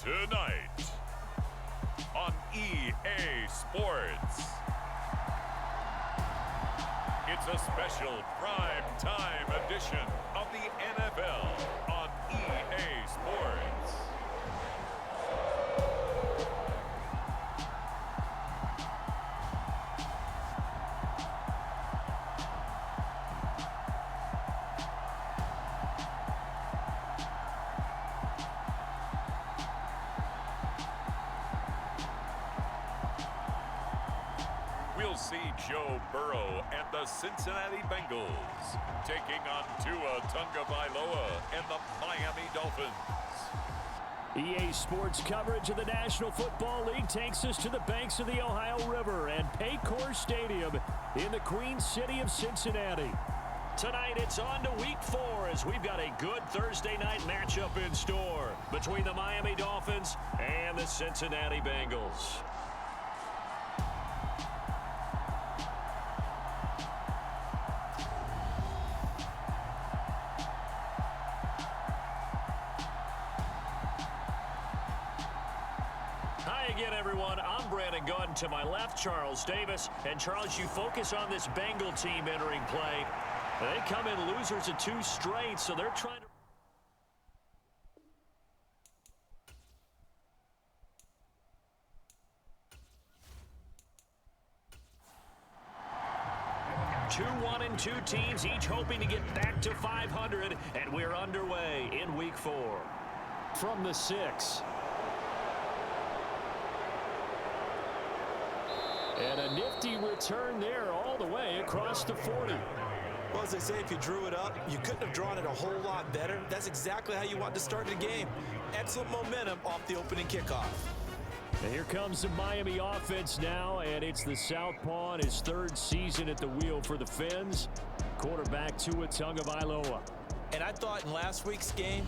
Tonight on EA Sports, it's a special prime time edition of the NFL on EA Sports. We'll see Joe Burrow and the Cincinnati Bengals taking on Tua Tagovailoa and the Miami Dolphins. EA Sports coverage of the National Football League takes us to the banks of the Ohio River and Paycor Stadium in the Queen City of Cincinnati. Tonight it's on to Week 4 as we've got a good Thursday night matchup in store between the Miami Dolphins and the Cincinnati Bengals. To my left, Charles Davis. And Charles, you focus on this Bengal team entering play. They come in losers of 2 straight, so they're trying to 2-1-2 teams, each hoping to get back to 500, and we're underway in Week 4. From the 6. And a nifty return there all the way across the 40. Well, as they say, if you drew it up, you couldn't have drawn it a whole lot better. That's exactly how you want to start the game. Excellent momentum off the opening kickoff. And here comes the Miami offense now, and it's the southpaw in his 3rd season at the wheel for the Fins. Quarterback Tua Tagovailoa. And I thought in last week's game,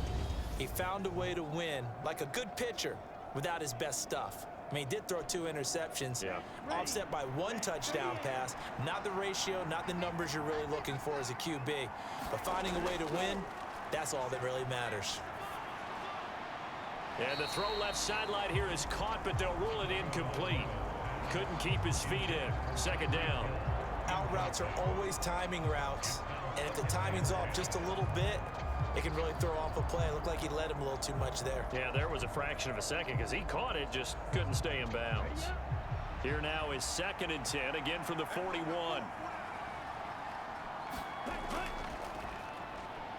he found a way to win like a good pitcher without his best stuff. I mean, he did throw 2 interceptions, offset by 1 touchdown pass. Not the ratio, not the numbers you're really looking for as a QB. But finding a way to win, that's all that really matters. And the throw left sideline here is caught, but they'll rule it incomplete. Couldn't keep his feet in. 2nd down. Out routes are always timing routes. And if the timing's off just a little bit, it can really throw off a play. It looked like he led him a little too much there. Yeah, there was a fraction of a second because he caught it, just couldn't stay in bounds. Here now is 2nd and 10, again from the 41.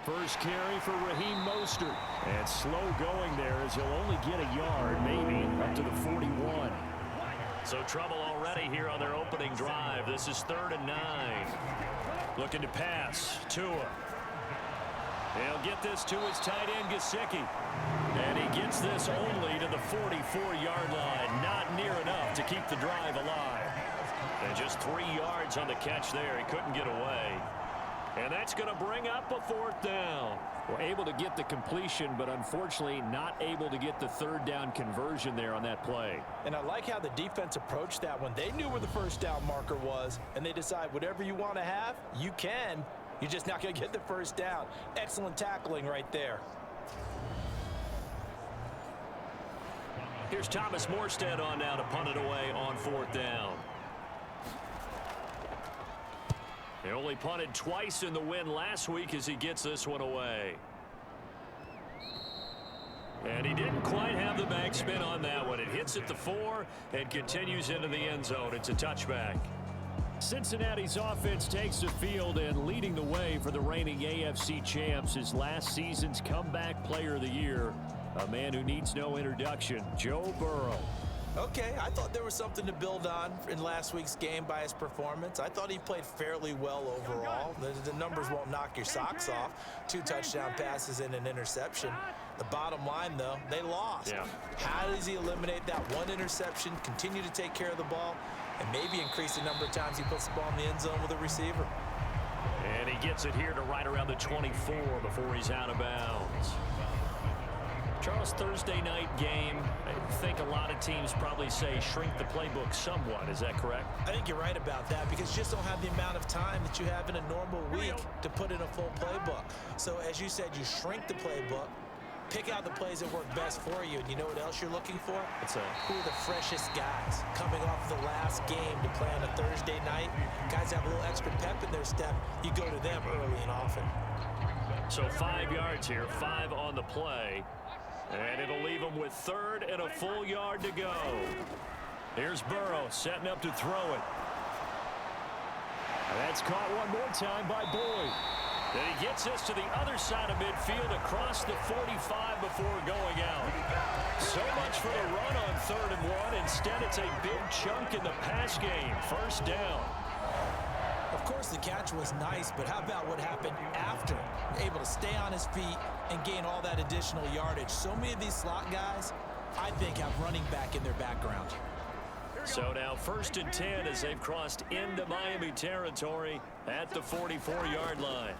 First carry for Raheem Mostert. And slow going there as he'll only get a yard, maybe, up to the 41. So trouble already here on their opening drive. This is 3rd and 9. Looking to pass. Tua. He'll get this to his tight end, Gesicki. And he gets this only to the 44-yard line. Not near enough to keep the drive alive. And just 3 yards on the catch there. He couldn't get away. And that's going to bring up a 4th down. We're able to get the completion, but unfortunately not able to get the 3rd down conversion there on that play. And I like how the defense approached that one. They knew where the 1st down marker was, and they decide whatever you want to have, you can. You're just not going to get the 1st down. Excellent tackling right there. Here's Thomas Morstead on now to punt it away on 4th down. He only punted twice in the win last week as he gets this one away. And he didn't quite have the backspin on that one. It hits at the 4 and continues into the end zone. It's a touchback. Cincinnati's offense takes the field, and leading the way for the reigning AFC champs is last season's comeback player of the year, a man who needs no introduction, Joe Burrow. Okay, I thought there was something to build on in last week's game by his performance. I thought he played fairly well overall. The numbers won't knock your socks off. 2 touchdown passes and an interception. The bottom line, though, they lost. How does he eliminate that 1 interception, continue to take care of the ball, and maybe increase the number of times he puts the ball in the end zone with a receiver? And he gets it here to right around the 24 before he's out of bounds. Charles, Thursday night game, I think a lot of teams probably say shrink the playbook somewhat. Is that correct? I think you're right about that because you just don't have the amount of time that you have in a normal week to put in a full playbook. So as you said, you shrink the playbook, Pick out the plays that work best for you, and you know what else you're looking for? Who are the freshest guys coming off the last game to play on a Thursday night? Guys have a little extra pep in their step. You go to them early and often. So 5 yards here, 5 on the play. And it'll leave them with 3rd and a full yard to go. Here's Burrow setting up to throw it. That's caught one more time by Boyd. Then he gets us to the other side of midfield across the 45 before going out. So much for the run on 3rd and 1. Instead, it's a big chunk in the pass game. 1st down. Of course, the catch was nice, but how about what happened after? Able to stay on his feet and gain all that additional yardage. So many of these slot guys, I think, have running back in their background. So now 1st and 10 as they've crossed into Miami territory at the 44-yard line.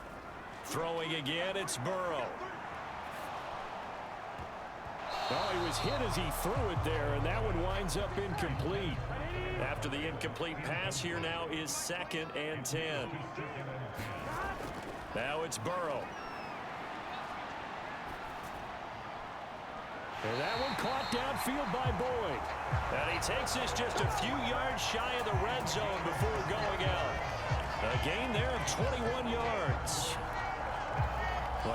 Throwing again, it's Burrow. Oh, he was hit as he threw it there, and that one winds up incomplete. After the incomplete pass, here now is 2nd and 10. Now it's Burrow. And that one caught downfield by Boyd. And he takes this just a few yards shy of the red zone before going out. A gain there of 21 yards.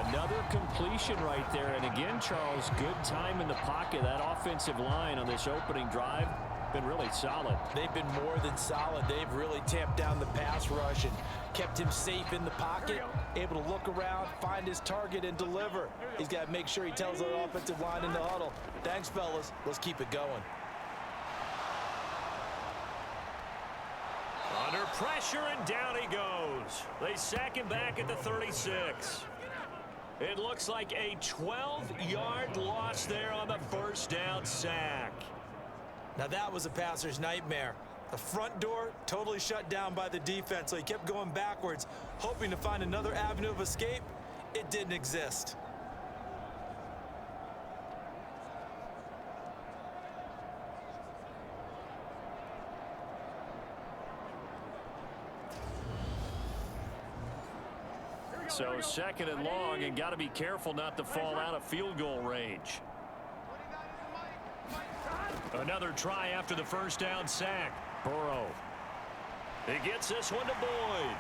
Another completion right there. And again, Charles, good time in the pocket. That offensive line on this opening drive been really solid. They've been more than solid. They've really tamped down the pass rush and kept him safe in the pocket, able to look around, find his target, and deliver. He's got to make sure he tells the offensive line in the huddle, thanks, fellas. Let's keep it going. Under pressure, and down he goes. They sack him back at the 36. It looks like a 12-yard loss there on the 1st down sack. Now that was a passer's nightmare. The front door totally shut down by the defense, so he kept going backwards, hoping to find another avenue of escape. It didn't exist. So 2nd and long, and got to be careful not to fall out of field goal range. Another try after the 1st down sack. Burrow. He gets this one to Boyd.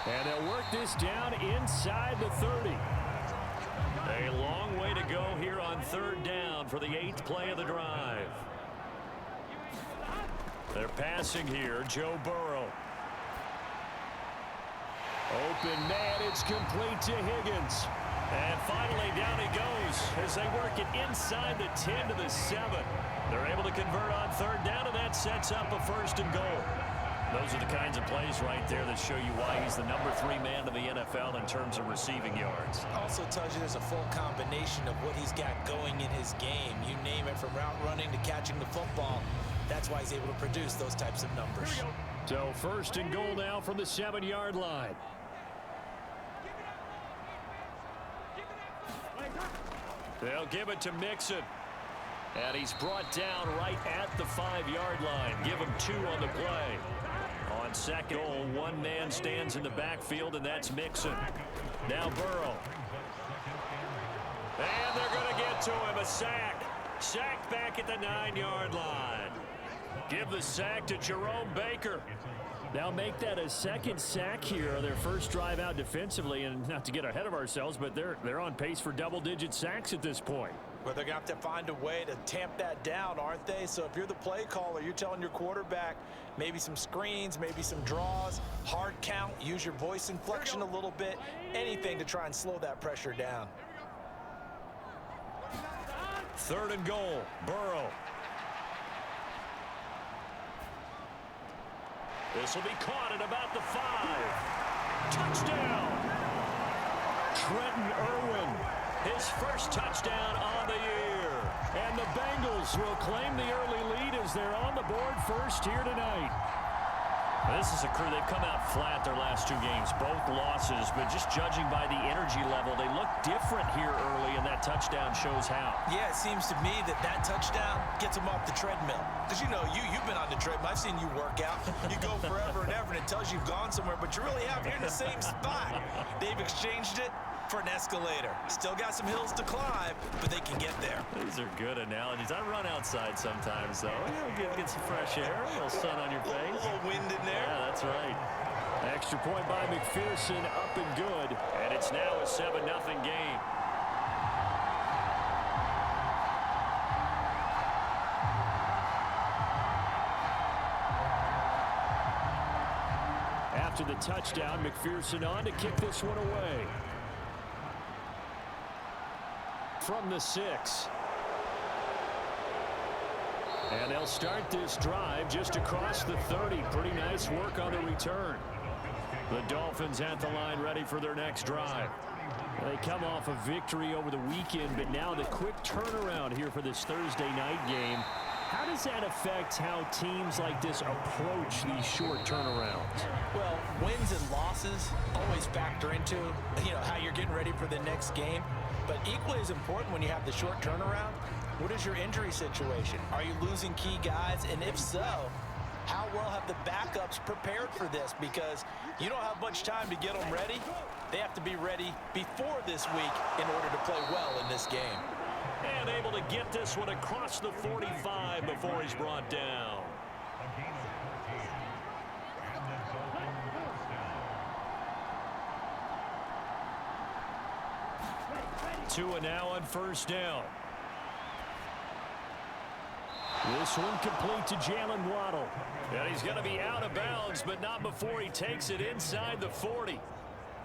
And they'll work this down inside the 30. A long way to go here on 3rd down for the 8th play of the drive. They're passing here, Joe Burrow. Open man, it's complete to Higgins. And finally down he goes as they work it inside the 10 to the 7. They're able to convert on 3rd down, and that sets up a 1st and goal. Those are the kinds of plays right there that show you why he's the number 3 man in the NFL in terms of receiving yards. Also tells you there's a full combination of what he's got going in his game. You name it, from route running to catching the football. That's why he's able to produce those types of numbers. So 1st and goal now from the 7-yard line. They'll give it to Mixon. And he's brought down right at the 5-yard line. Give him 2 on the play. On 2nd goal, 1 man stands in the backfield, and that's Mixon. Now Burrow. And they're going to get to him. A sack. Sacked back at the 9-yard line. Give the sack to Jerome Baker. Now make that a 2nd sack here on their 1st drive out defensively, and not to get ahead of ourselves, but they're on pace for double-digit sacks at this point. But they're going to have to find a way to tamp that down, aren't they? So if you're the play caller, you're telling your quarterback maybe some screens, maybe some draws, hard count, use your voice inflection a little bit, anything to try and slow that pressure down. 3rd and goal, Burrow. This will be caught at about the 5. Touchdown! Trenton Irwin. His 1st touchdown on the year. And the Bengals will claim the early lead as they're on the board first here tonight. This is a crew. They've come out flat their last 2 games, both losses, but just judging by the energy level, they look different here early, and that touchdown shows how. Yeah, it seems to me that touchdown gets them off the treadmill. Because, you know, you've been on the treadmill. I've seen you work out. You go forever and ever, and it tells you you've gone somewhere, but you really have. You're in the same spot. They've exchanged it for an escalator. Still got some hills to climb, but they can get there. These are good analogies. I run outside sometimes, though. Get some fresh air, a little sun on your face. A little wind in there. Yeah, that's right. Extra point by McPherson, up and good. And it's now a 7-0 game. After the touchdown, McPherson on to kick this one away. From the 6. And they'll start this drive just across the 30. Pretty nice work on the return. The Dolphins at the line ready for their next drive. They come off a victory over the weekend, but now the quick turnaround here for this Thursday night game. How does that affect how teams like this approach these short turnarounds? Well, wins and losses always factor into, how you're getting ready for the next game. But equally as important when you have the short turnaround, what is your injury situation? Are you losing key guys? And if so, how well have the backups prepared for this? Because you don't have much time to get them ready. They have to be ready before this week in order to play well in this game. And able to get this one across the 45 before he's brought down. Tua now on first down. This one complete to Jalen Waddle. And he's going to be out of bounds, but not before he takes it inside the 40.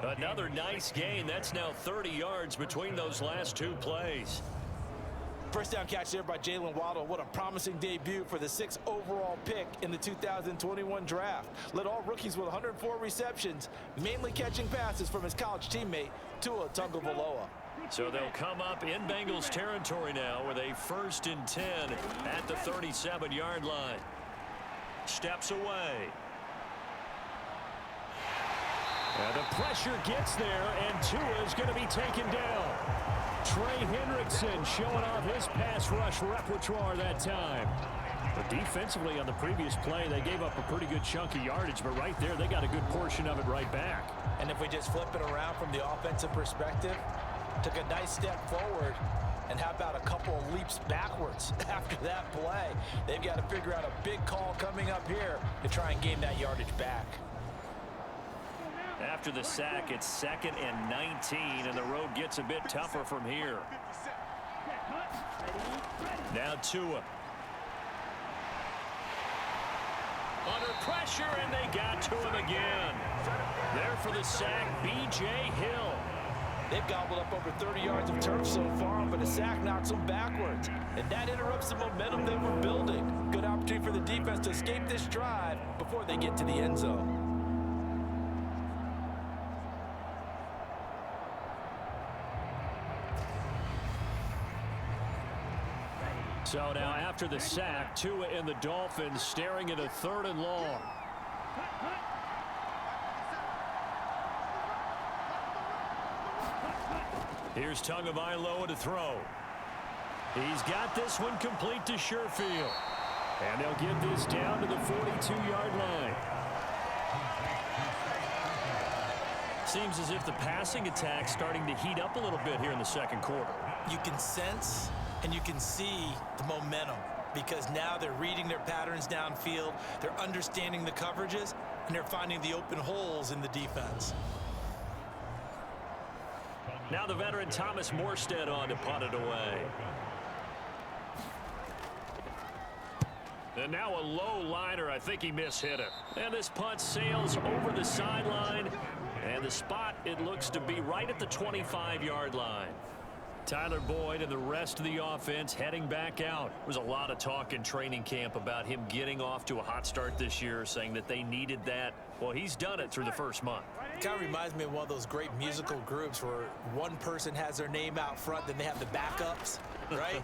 Another nice gain. That's now 30 yards between those last two plays. First down catch there by Jalen Waddle. What a promising debut for the 6th overall pick in the 2021 draft. Led all rookies with 104 receptions, mainly catching passes from his college teammate, Tua Tagovailoa. So they'll come up in Bengals territory now with a 1st and 10 at the 37-yard line. Steps away. And the pressure gets there, and Tua is going to be taken down. Trey Hendrickson showing off his pass rush repertoire that time. But defensively on the previous play, they gave up a pretty good chunk of yardage, but right there, they got a good portion of it right back. And if we just flip it around from the offensive perspective, took a nice step forward, and how about a couple of leaps backwards after that play? They've got to figure out a big call coming up here to try and gain that yardage back. After the sack, it's 2nd and 19, and the road gets a bit tougher from here. Now Tua. Under pressure, and they got to him again. There for the sack, B.J. Hill. They've gobbled up over 30 yards of turf so far, but a sack knocks them backwards. And that interrupts the momentum they were building. Good opportunity for the defense to escape this drive before they get to the end zone. So now after the sack, Tua and the Dolphins staring at a 3rd and long. Here's Tagovailoa to throw. He's got this one complete to Sherfield. And they'll get this down to the 42-yard line. Seems as if the passing attack's starting to heat up a little bit here in the second quarter. You can sense and you can see the momentum because now they're reading their patterns downfield, they're understanding the coverages, and they're finding the open holes in the defense. Now the veteran Thomas Morstead on to punt it away. And now a low liner. I think he mishit it. And this punt sails over the sideline. And the spot, it looks to be right at the 25-yard line. Tyler Boyd and the rest of the offense heading back out. There was a lot of talk in training camp about him getting off to a hot start this year, saying that they needed that. Well, he's done it through the first month. It kind of reminds me of one of those great musical groups where one person has their name out front, then they have the backups, right?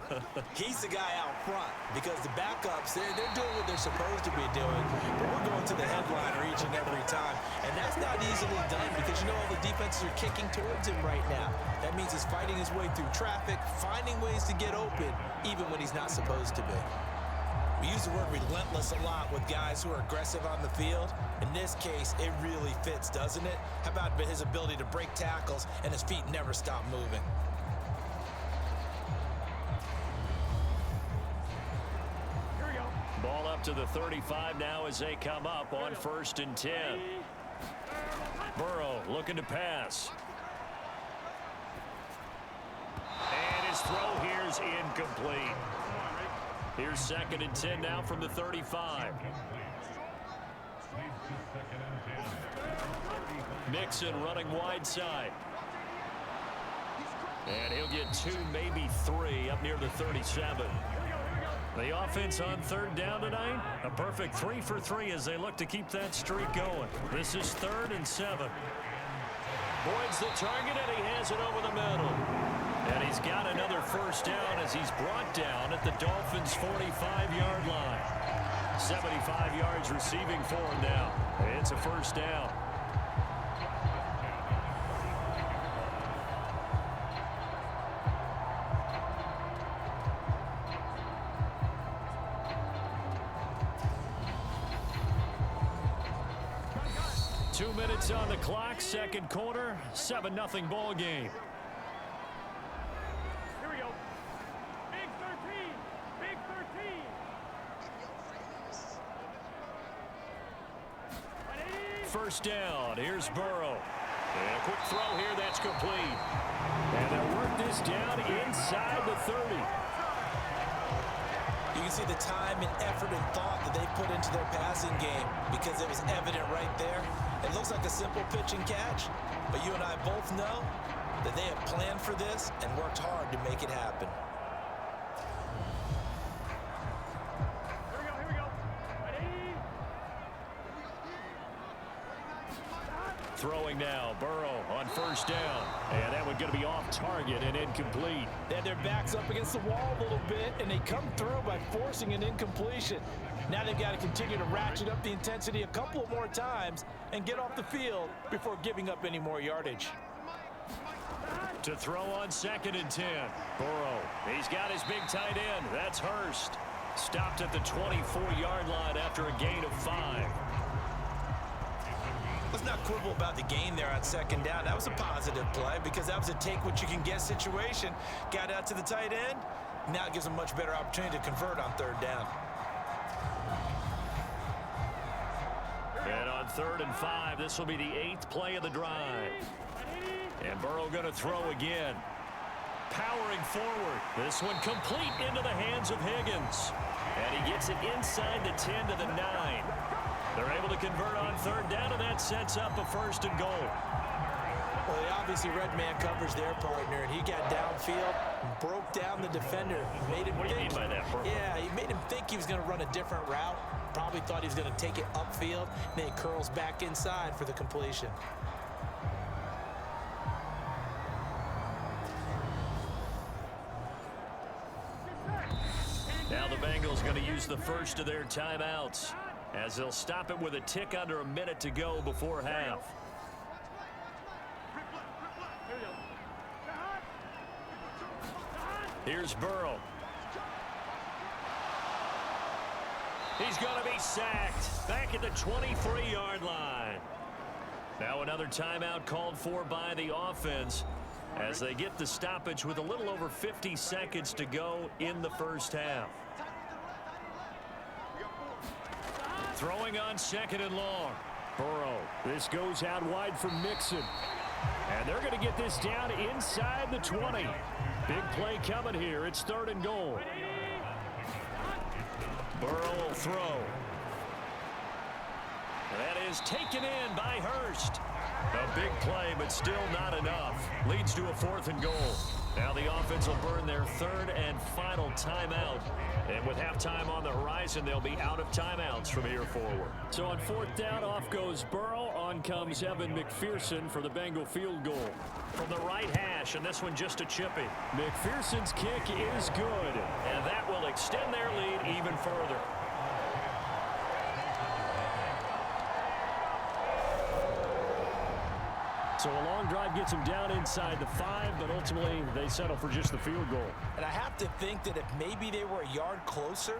He's the guy out front because the backups, they're doing what they're supposed to be doing, but we're going to the headliner each and every time. And that's not easily done because, you know, all the defenses are kicking towards him right now. That means he's fighting his way through traffic, finding ways to get open, even when he's not supposed to be. We use use the word relentless a lot with guys who are aggressive on the field. In this case, it really fits, doesn't it? How about his ability to break tackles and his feet never stop moving? Ball up to the 35 now as they come up on 1st and 10. Burrow looking to pass. And his throw here's incomplete. Here's 2nd and 10 now from the 35. Mixon running wide side. And he'll get 2, maybe 3 up near the 37. The offense on 3rd down tonight, a perfect 3 for 3 as they look to keep that streak going. This is 3rd and 7. Boyd's the target, and he has it over the middle. And he's got another 1st down as he's brought down at the Dolphins' 45-yard line. 75 yards receiving for him now. It's a 1st down. Two minutes on the clock, 2nd quarter, 7-0 ball game. Here we go. Big 13. Big 13. 1st down. Here's Burrow. And a quick throw here. That's complete. And they'll work this down inside the 30. You can see the time and effort and thought that they put into their passing game because it was evident right there. It looks like a simple pitch and catch, but you and I both know that they have planned for this and worked hard to make it happen. Here we go. Ready? Throwing now, Burrow on 1st down. And that one's going to be off target and incomplete. They had their backs up against the wall a little bit, and they come through by forcing an incompletion. Now they've got to continue to ratchet up the intensity a couple of more times and get off the field before giving up any more yardage. To throw on 2nd and 10. Burrow, he's got his big tight end. That's Hurst. Stopped at the 24-yard line after a gain of 5. Let's not quibble about the gain there on 2nd down. That was a positive play because that was a take-what-you-can-get situation. Got out to the tight end. Now it gives them much better opportunity to convert on 3rd down. And on 3rd and 5, this will be the 8th play of the drive. And Burrow going to throw again. Powering forward. This one complete into the hands of Higgins. And he gets it inside the 10 to the 9. They're able to convert on 3rd down, and that sets up a 1st and goal. Well, they obviously red man covers their partner, and he got downfield, broke down the defender, made him What do you mean by that, bro? Yeah, he made him think he was going to run a different route. Probably thought he was going to take it upfield, and then he curls back inside for the completion. Now the Bengals going to use the first of their timeouts as they'll stop it with a tick under a minute to go before half. Here's Burrow. He's going to be sacked back at the 23-yard line. Now another timeout called for by the offense as they get the stoppage with a little over 50 seconds to go in the first half. Throwing on 2nd and long. Burrow. This goes out wide for Mixon. And they're going to get this down inside the 20. Big play coming here. It's 3rd and goal. Burrow will throw. That is taken in by Hurst. A big play, but still not enough. Leads to a 4th and goal. Now the offense will burn their 3rd and final timeout. And with halftime on the horizon, they'll be out of timeouts from here forward. So on 4th down, off goes Burrow. On comes Evan McPherson for the Bengal field goal. From the right hash, and this one just a chippy. McPherson's kick is good. And that will extend their lead even further. So a long drive gets them down inside the 5, but ultimately they settle for just the field goal. And I have to think that if maybe they were a yard closer,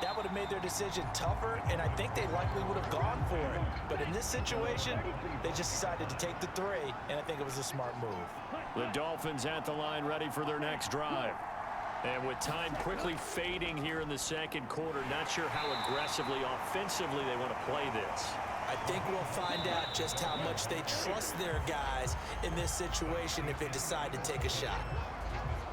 that would have made their decision tougher, and I think they likely would have gone for it. But in this situation, they just decided to take the 3, and I think it was a smart move. The Dolphins at the line ready for their next drive. And with time quickly fading here in the second quarter, not sure how aggressively, offensively they want to play this. I think we'll find out just how much they trust their guys in this situation if they decide to take a shot.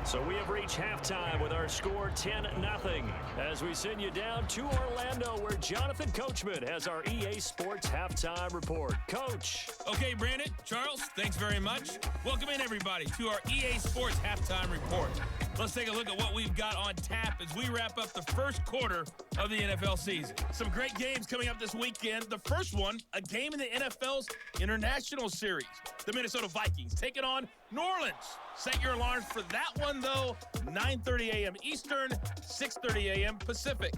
So we have reached halftime with our score 10-0 as we send you down to Orlando where Jonathan Coachman has our EA Sports halftime report. Coach. Okay, Brandon, Charles, thanks very much. Welcome in, everybody, to our EA Sports halftime report. Let's take a look at what we've got on tap as we wrap up the first quarter of the NFL season. Some great games coming up this weekend. The first one, a game in the NFL's International Series. The Minnesota Vikings taking on New Orleans. Set your alarms for that one, though. 9:30 a.m. Eastern, 6:30 a.m. Pacific.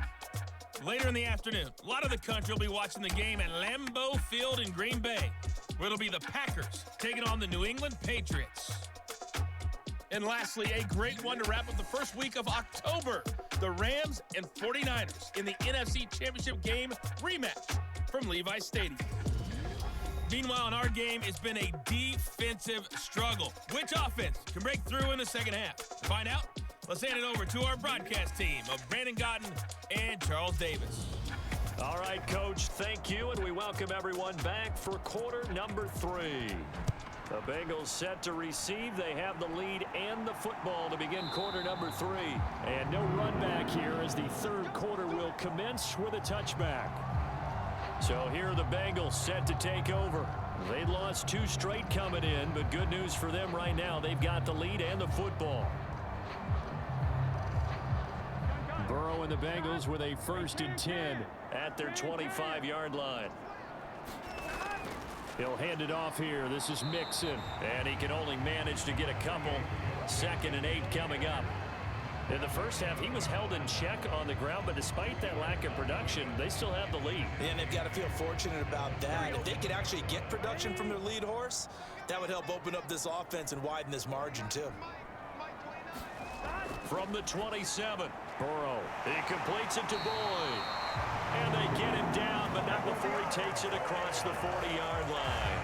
Later in the afternoon, a lot of the country will be watching the game at Lambeau Field in Green Bay, where it'll be the Packers taking on the New England Patriots. And lastly, a great one to wrap up the first week of October. The Rams and 49ers in the NFC Championship game rematch from Levi's Stadium. Meanwhile, in our game, it's been a defensive struggle. Which offense can break through in the second half? To find out, let's hand it over to our broadcast team of Brandon Gotten and Charles Davis. All right, Coach, thank you, and we welcome everyone back for quarter number 3. The Bengals set to receive. They have the lead and the football to begin quarter number 3. And no run back here as the third quarter will commence with a touchback. So here are the Bengals set to take over. They lost 2 straight coming in, but good news for them right now. They've got the lead and the football. Burrow and the Bengals with a 1st and 10 at their 25-yard line. He'll hand it off here. This is Mixon, and he can only manage to get a couple. 2nd and 8 coming up. In the first half, he was held in check on the ground, but despite that lack of production, they still have the lead. And they've got to feel fortunate about that. If they could actually get production from their lead horse, that would help open up this offense and widen this margin, too. From the 27, Burrow. He completes it to Boyd. And they get him down, but not before he takes it across the 40-yard line.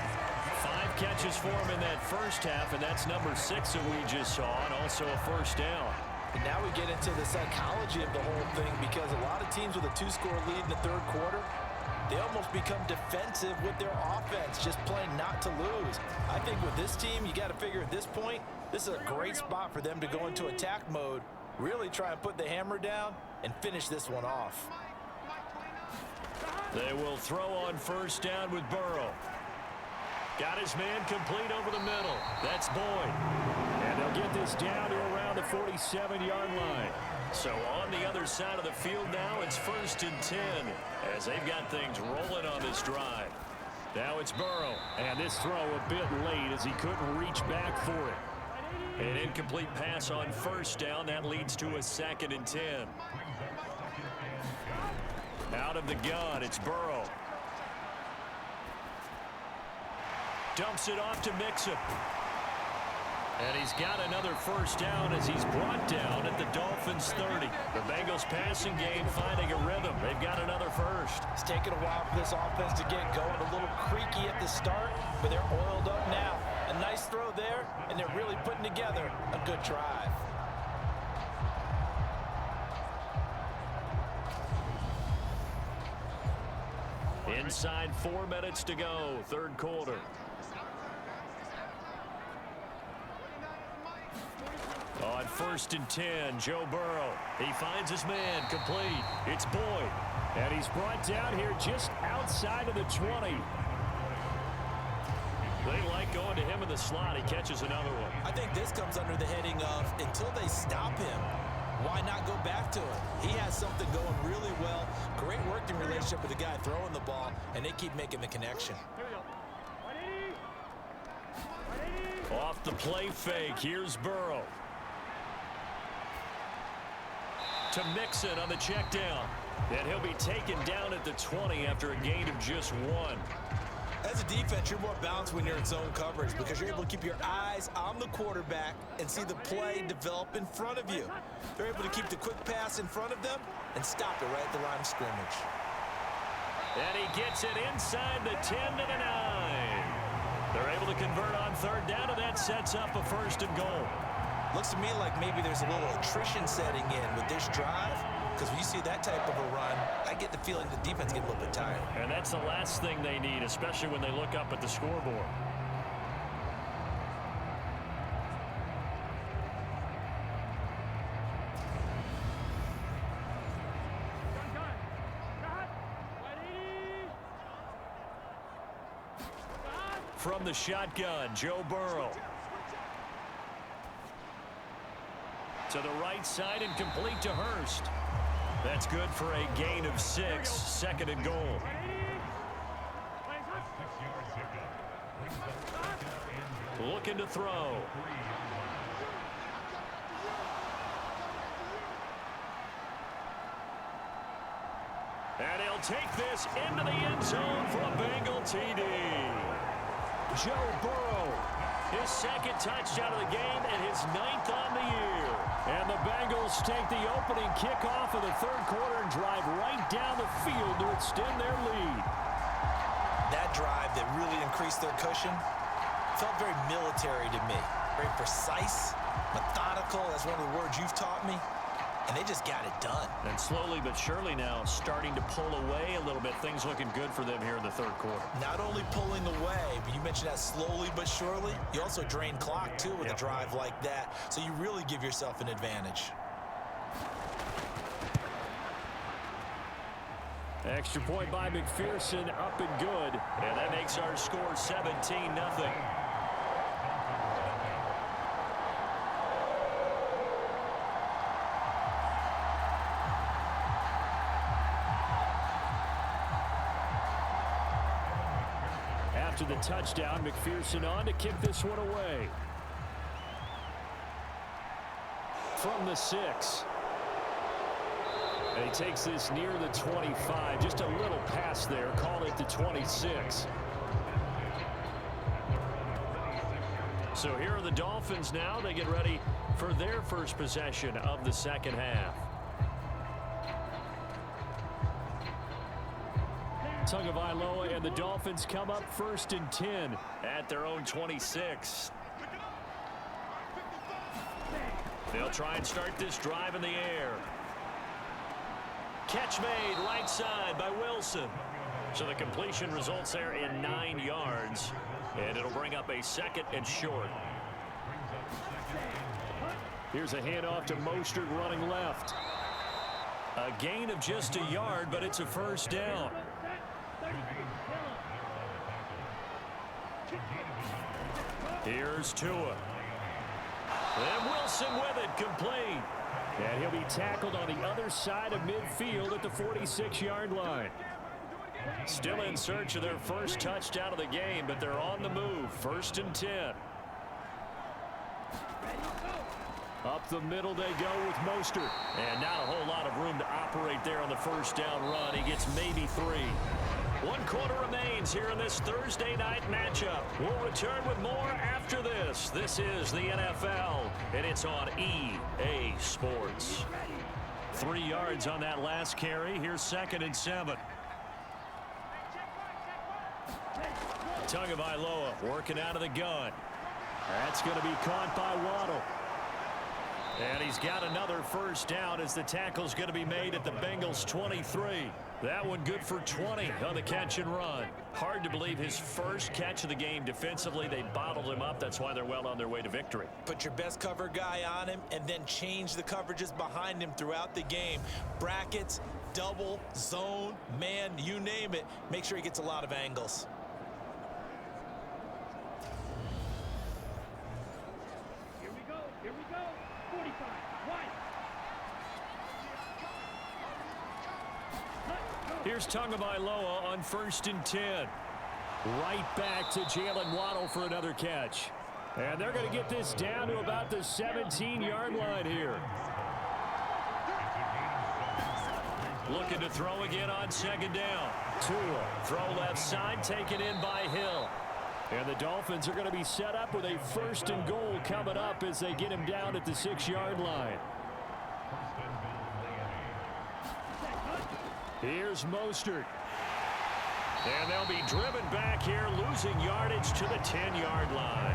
5 catches for him in that first half, and that's number 6 that we just saw, and also a 1st down. And now we get into the psychology of the whole thing, because a lot of teams with a 2-score lead in the third quarter, they almost become defensive with their offense, just playing not to lose. I think with this team, you got to figure at this point, this is a great spot for them to go into attack mode, really try and put the hammer down and finish this one off. They will throw on 1st down with Burrow. Got his man complete over the middle. That's Boyd. And they'll get this down to around the 47-yard line. So on the other side of the field now, it's 1st and 10 as they've got things rolling on this drive. Now it's Burrow, and this throw a bit late as he couldn't reach back for it. An incomplete pass on 1st down. That leads to a 2nd and 10. Out of the gun, it's Burrow. Dumps it off to Mixon. And he's got another 1st down as he's brought down at the Dolphins' 30. The Bengals passing game finding a rhythm. They've got another 1st. It's taken a while for this offense to get going. A little creaky at the start, but they're oiled up now. A nice throw there, and they're really putting together a good drive. Inside 4 minutes to go, third quarter. On 1st and 10, Joe Burrow. He finds his man complete. It's Boyd. And he's brought down here just outside of the 20. They like going to him in the slot. He catches another one. I think this comes under the heading of until they stop him, why not go back to him? He has something going really well. Great working relationship with the guy throwing the ball, and they keep making the connection. Off the play fake, here's Burrow. To Mixon on the check down. And he'll be taken down at the 20 after a gain of just 1. As a defense, you're more balanced when you're in zone coverage because you're able to keep your eyes on the quarterback and see the play develop in front of you. They're able to keep the quick pass in front of them and stop it right at the line of scrimmage. And he gets it inside the 10 to the 9. They're able to convert on third down, and that sets up a 1st and goal. Looks to me like maybe there's a little attrition setting in with this drive. Because when you see that type of a run, I get the feeling the defense gets a little bit tired. And that's the last thing they need, especially when they look up at the scoreboard. From the shotgun, Joe Burrow. To the right side and complete to Hurst. That's good for a gain of 6, 2nd and goal. Looking to throw. And he'll take this into the end zone for a Bengal TD. Joe Burrow, his 2nd touchdown of the game and his 9th on the year. And the Bengals take the opening kickoff of the 3rd quarter and drive right down the field to extend their lead. That drive that really increased their cushion felt very military to me. Very precise, methodical. That's one of the words you've taught me. And they just got it done. And slowly but surely now starting to pull away a little bit. Things looking good for them here in the 3rd quarter. Not only pulling away, but you mentioned that slowly but surely. You also drain clock, too, with a drive like that. So you really give yourself an advantage. Extra point by McPherson, up and good. And that makes our score 17-0. After the touchdown, McPherson on to kick this one away. From the 6. And he takes this near the 25. Just a little pass there. Call it the 26. So here are the Dolphins now. They get ready for their first possession of the 2nd half. Tagovailoa and the Dolphins come up 1st and 10 at their own 26. They'll try and start this drive in the air. Catch made right side by Wilson. So the completion results there in 9 yards. And it'll bring up a 2nd and short. Here's a handoff to Mostert running left. A gain of just a yard, but it's a 1st down. Here's Tua. And Wilson with it, complete. And he'll be tackled on the other side of midfield at the 46-yard line. Still in search of their first touchdown of the game, but they're on the move. 1st and 10. Up the middle they go with Mostert. And not a whole lot of room to operate there on the 1st down run. He gets maybe 3. 1 quarter remains here in this Thursday night matchup. We'll return with more after this. This is the NFL, and it's on EA Sports. 3 yards on that last carry. Here's 2nd and 7. Tagovailoa working out of the gun. That's going to be caught by Waddle. And he's got another 1st down as the tackle's going to be made at the Bengals 23. That one good for 20 on the catch and run. Hard to believe his first catch of the game defensively. They bottled him up. That's why they're well on their way to victory. Put your best cover guy on him and then change the coverages behind him throughout the game. Brackets, double, zone, man, you name it. Make sure he gets a lot of angles. Here we go. 45, wide. Here's Tagovailoa on 1st and 10. Right back to Jalen Waddle for another catch. And they're going to get this down to about the 17-yard line here. Looking to throw again on second down. Tua, throw left side, taken in by Hill. And the Dolphins are going to be set up with a 1st and goal coming up as they get him down at the 6-yard line. Here's Mostert. And they'll be driven back here, losing yardage to the 10-yard line.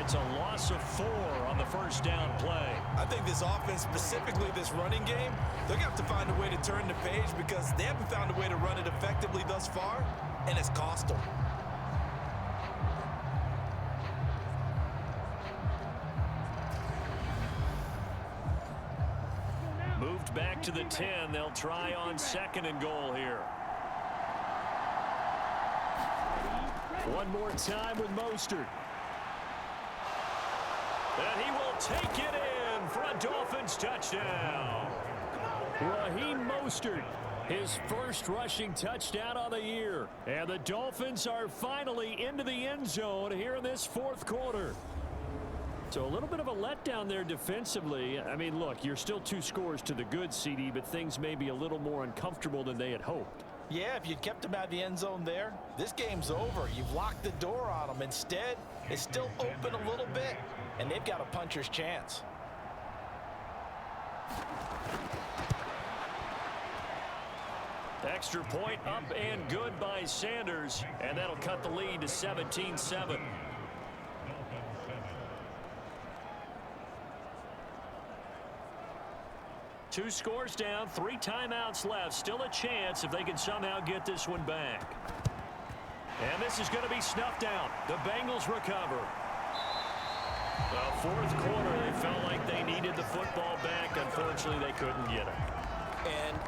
It's a loss of 4 on the first down play. I think this offense, specifically this running game, they're going to have to find a way to turn the page because they haven't found a way to run it effectively thus far, and it's cost them. Moved back to the 10. They'll try on 2nd and goal here. One more time with Mostert. And he will take it in for a Dolphins touchdown. Raheem Mostert, his first rushing touchdown of the year. And the Dolphins are finally into the end zone here in this 4th quarter. So a little bit of a letdown there defensively. I mean, look, you're still 2 scores to the good, CD, but things may be a little more uncomfortable than they had hoped. Yeah, if you'd kept him out of the end zone there, this game's over. You've locked the door on him. Instead, it's still open a little bit, and they've got a puncher's chance. Extra point up and good by Sanders, and that'll cut the lead to 17-7. Two scores down, 3 timeouts left. Still a chance if they can somehow get this one back. And this is going to be snuffed out. The Bengals recover. The 4th quarter, they felt like they needed the football back. Unfortunately, they couldn't get it. And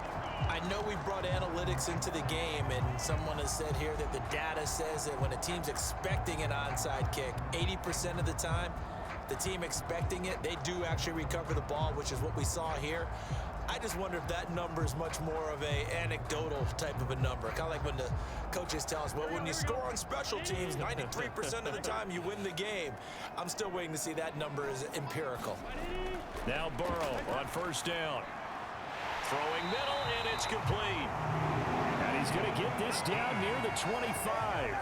I know we brought analytics into the game, and someone has said here that the data says that when a team's expecting an onside kick, 80% of the time, the team expecting it, they do actually recover the ball, which is what we saw here. I just wonder if that number is much more of a anecdotal type of a number. Kind of like when the coaches tell us, well, when you score on special teams, 93% of the time you win the game. I'm still waiting to see that number is empirical. Now Burrow on 1st down. Throwing middle, and it's complete. And he's going to get this down near the 25.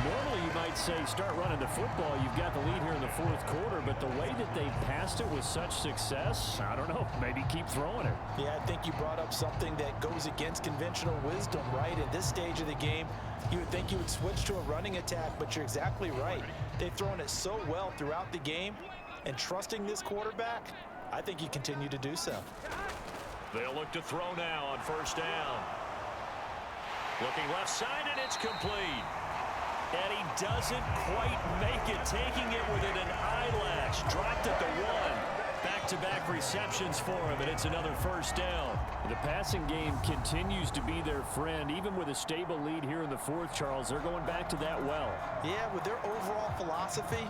Normally, you might say start running the football. You've got the lead here in the 4th quarter, but the way that they passed it with such success, I don't know, maybe keep throwing it. Yeah, I think you brought up something that goes against conventional wisdom, right? At this stage of the game, you would think you would switch to a running attack, but you're exactly right. They've thrown it so well throughout the game, and trusting this quarterback, I think you continue to do so. They'll look to throw now on 1st down. Looking left side, and it's complete. And he doesn't quite make it, taking it within an eyelash. Dropped at the 1. Back-to-back receptions for him, and it's another 1st down. The passing game continues to be their friend. Even with a stable lead here in the 4th, Charles, they're going back to that well. Yeah, with their overall philosophy,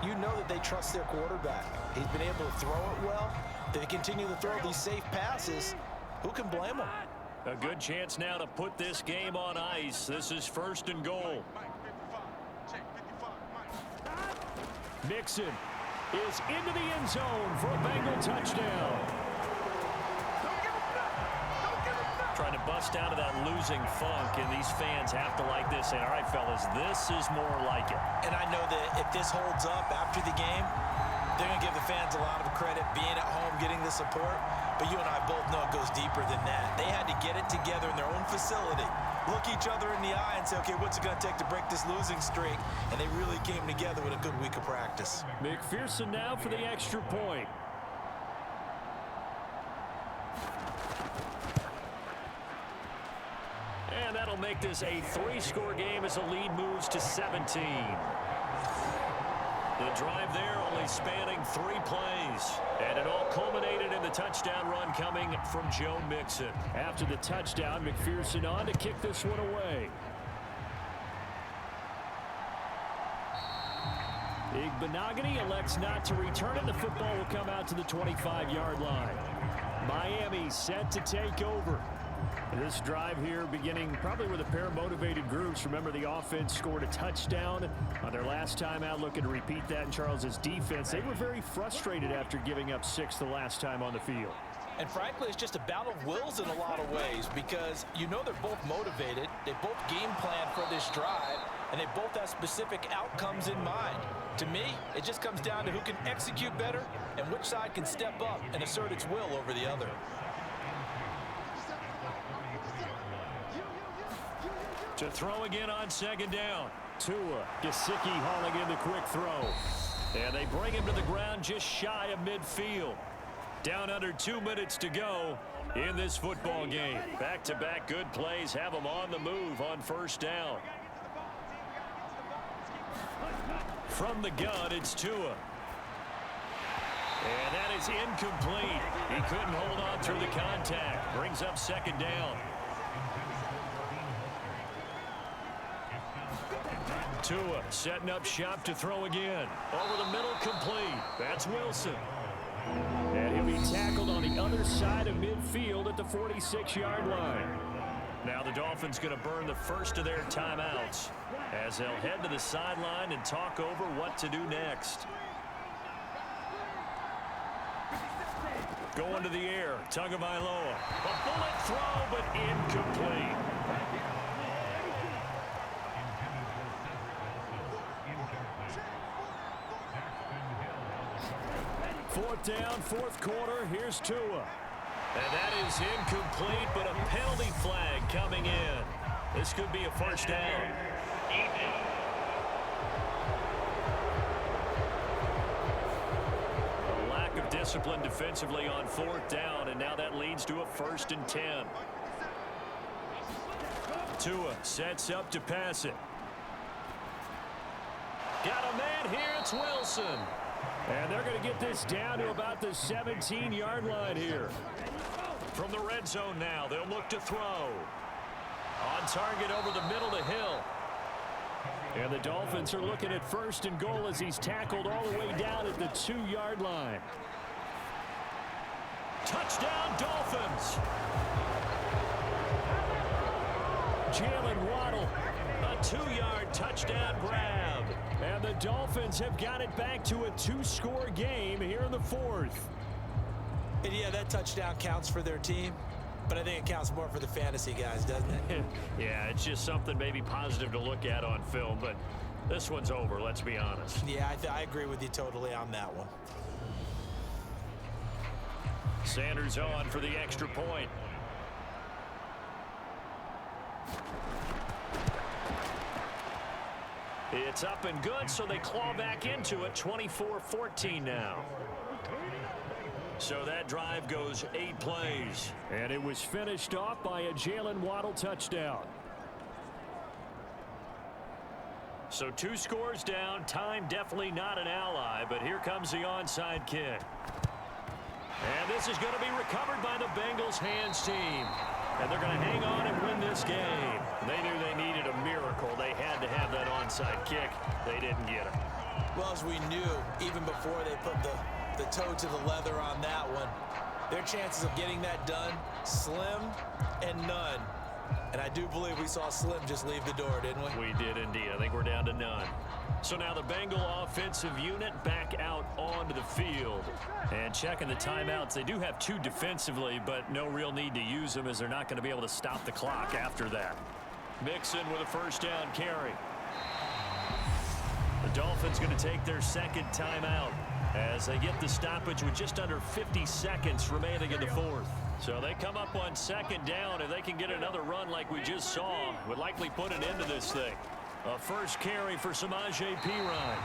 you know that they trust their quarterback. He's been able to throw it well. They continue to throw these safe passes. Who can blame them? A good chance now to put this game on ice. This is 1st and goal. Mixon is into the end zone for a Bengal touchdown. Trying to bust out of that losing funk, and these fans have to like this. Saying, all right, fellas, this is more like it. And I know that if this holds up after the game, they're going to give the fans a lot of credit being at home, getting the support. But you and I both know it goes deeper than that. They had to get it together in their own facility, look each other in the eye and say, okay, what's it going to take to break this losing streak? And they really came together with a good week of practice. McPherson now for the extra point. And that'll make this a 3-score game as the lead moves to 17. The drive there only spanning 3 plays. And it all culminated in the touchdown run coming from Joe Mixon. After the touchdown, McPherson on to kick this one away. Igbenogany elects not to return it. The football will come out to the 25-yard line. Miami set to take over. This drive here beginning probably with a pair of motivated groups. Remember, the offense scored a touchdown on their last time out. Looking to repeat that in Charles's defense. They were very frustrated after giving up 6 the last time on the field. And frankly, it's just a battle of wills in a lot of ways because you know they're both motivated. They both game plan for this drive, and they both have specific outcomes in mind. To me, it just comes down to who can execute better and which side can step up and assert its will over the other. To throw again on second down. Tua, Gesicki hauling in the quick throw. And they bring him to the ground just shy of midfield. Down under 2 minutes to go in this football game. Back-to-back good plays have them on the move on first down. From the gun, it's Tua. And that is incomplete. He couldn't hold on through the contact. Brings up second down. Tua setting up shop to throw again. Over the middle, complete. That's Wilson. And he'll be tackled on the other side of midfield at the 46-yard line. Now the Dolphins going to burn the first of their timeouts as they'll head to the sideline and talk over what to do next. Going to the air, Tagovailoa. A bullet throw, but incomplete. Fourth down, fourth quarter. Here's Tua. And that is incomplete, but a penalty flag coming in. This could be a first down. A lack of discipline defensively on fourth down, and now that leads to a 1st and 10. Tua sets up to pass it. Got a man here. It's Wilson. And they're going to get this down to about the 17-yard line here. From the red zone now, they'll look to throw. On target over the middle to Hill. And the Dolphins are looking at 1st and goal as he's tackled all the way down at the 2-yard line. Touchdown, Dolphins. Jalen Waddle, a 2-yard touchdown grab. And the Dolphins have got it back to a 2-score game here in the 4th. And yeah, that touchdown counts for their team, but I think it counts more for the fantasy guys, doesn't it? Yeah, it's just something maybe positive to look at on film, but this one's over, let's be honest. Yeah, I agree with you totally on that one. Sanders on for the extra point. It's up and good, so they claw back into it. 24-14 now. So that drive goes 8 plays. And it was finished off by a Jalen Waddle touchdown. So 2 scores down. Time definitely not an ally, but here comes the onside kick. And this is going to be recovered by the Bengals hands team. And they're going to hang on and win this game. They knew they needed a miracle. They had to have that onside kick. They didn't get it. Well, as we knew, even before they put the toe to the leather on that one, their chances of getting that done, slim and none. And I do believe we saw Slim just leave the door, didn't we? We did indeed. I think we're down to none. So now the Bengal offensive unit back out onto the field. And checking the timeouts, they do have 2 defensively, but no real need to use them as they're not going to be able to stop the clock after that. Mixon with a first down carry. The Dolphins going to take their 2nd timeout as they get the stoppage with just under 50 seconds remaining in the 4th. So they come up on 2nd down, and they can get another run like we just saw. Would likely put an end to this thing. A first carry for Samaje Perine.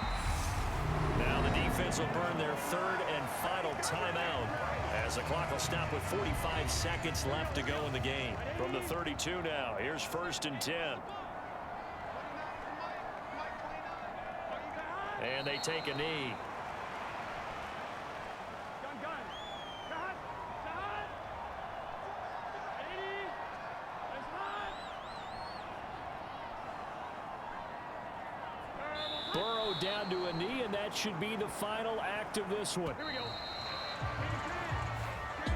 Now the defense will burn their 3rd and final timeout as the clock will stop with 45 seconds left to go in the game. From the 32 now, here's 1st and 10. And they take a knee. Burrow down to a knee, and that should be the final act of this one. Here we go.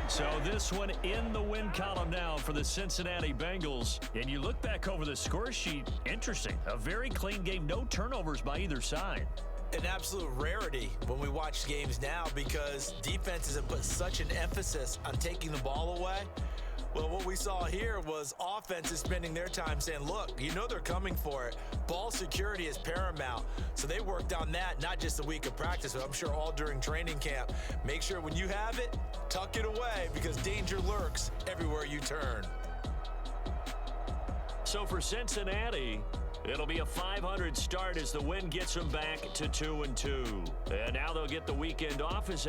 So this one in the win column now for the Cincinnati Bengals. And you look back over the score sheet, interesting. A very clean game, no turnovers by either side. an absolute rarity when we watch games now because defenses have put such an emphasis on taking the ball away. Well, what we saw here was offenses spending their time saying, look, you know they're coming for it. Ball security is paramount. So they worked on that, not just a week of practice, but I'm sure all during training camp. Make sure when you have it, tuck it away because danger lurks everywhere you turn. So for Cincinnati, it'll be a .500 start as the win gets them back to 2-2. And now they'll get the weekend off as